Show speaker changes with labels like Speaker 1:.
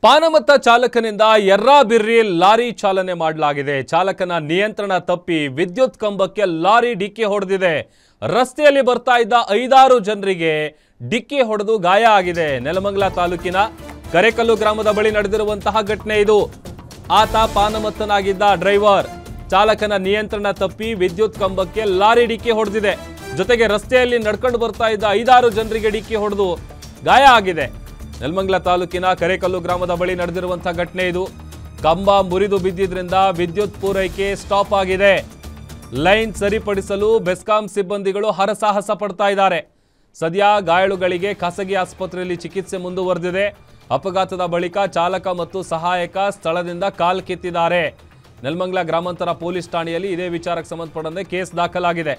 Speaker 1: ಪಾನಮತ್ತ ಚಾಲಕನಿಂದ ಯರ್ರಾಬಿರ್ರಿ lorry ಚಾಲನೆ ಮಾಡಲಾಗಿದೆ. ಚಾಲಕನ ನಿಯಂತ್ರಣ ತಪ್ಪಿ ವಿದ್ಯುತ್ ಕಂಬಕ್ಕೆ ಲಾರಿ ಡಿಕ್ಕಿ ಹೊಡೆದಿದೆ. ರಸ್ತೆಯಲ್ಲಿ ಬರ್ತಾ ಇದ್ದ 5-6 ಜನರಿಗೆ ಡಿಕ್ಕಿ ಹೊಡೆದು ಗಾಯ ಆಗಿದೆ. ನೆಲಮಂಗಲ ತಾಲೂಕಿನ ಕರೆಕಲ್ಲು ಗ್ರಾಮದ ಬಳಿ ನಡೆದಿರುವಂತಹ ಘಟನೆ ಇದು. ಆತ ಪಾನಮತ್ತನಾಗಿದ್ದ ಡ್ರೈವರ್ ಚಾಲಕನ ನಿಯಂತ್ರಣ ತಪ್ಪಿ ವಿದ್ಯುತ್ ಕಂಬಕ್ಕೆ ಲಾರಿ ಡಿಕ್ಕಿ ಹೊಡೆದಿದೆ. ಜೊತೆಗೆ ರಸ್ತೆಯಲ್ಲಿ ನಡ್ಕೊಂಡು ಬರ್ತಾ ಇದ್ದ 5-6 ಜನರಿಗೆ ಡಿಕ್ಕಿ ಹೊಡೆದು ಗಾಯ ಆಗಿದೆ. ನೆಲಮಂಗಲ ತಾಲೂಕಿನ ಕರೆಕಲ್ಲು ಗ್ರಾಮದ ಬಳಿ ನಡೆದಿರುವಂತಹ ಘಟನೆ ಇದು. ಕಂಬ ಮುರಿದು ಬಿದ್ದಿದ್ರಿಂದ ವಿದ್ಯುತ್ ಪೂರೈಕೆ ಸ್ಟಾಪ್ ಆಗಿದೆ. ಲೈನ್ ಸರಿಪಡಿಸಲು ಬೆಸ್ಕಾಂ ಸಿಬ್ಬಂದಿಗಳು ಹರಸಾಹಸ ಪಡ್ತಾ ಇದ್ದಾರೆ. ಸದ್ಯ ಗಾಯಾಳುಗಳಿಗೆ ಖಾಸಗಿ ಆಸ್ಪತ್ರೆಯಲ್ಲಿ ಚಿಕಿತ್ಸೆ ಮುಂದುವರೆದಿದೆ. ಅಪಘಾತದ ಬಳಿಕ ಚಾಲಕ ಮತ್ತು ಸಹಾಯಕ ಸ್ಥಳದಿಂದ ಕಾಲ್ ಕಿತ್ತಿದ್ದಾರೆ. ನೆಲಮಂಗಲ ಗ್ರಾಮಾಂತರ ಪೊಲೀಸ್ ಠಾಣೆಯಲ್ಲಿ ಇದೇ ವಿಚಾರಕ್ಕೆ ಸಂಬಂಧಪಟ್ಟಂತೆ ಕೇಸ್ ದಾಖಲಾಗಿದೆ.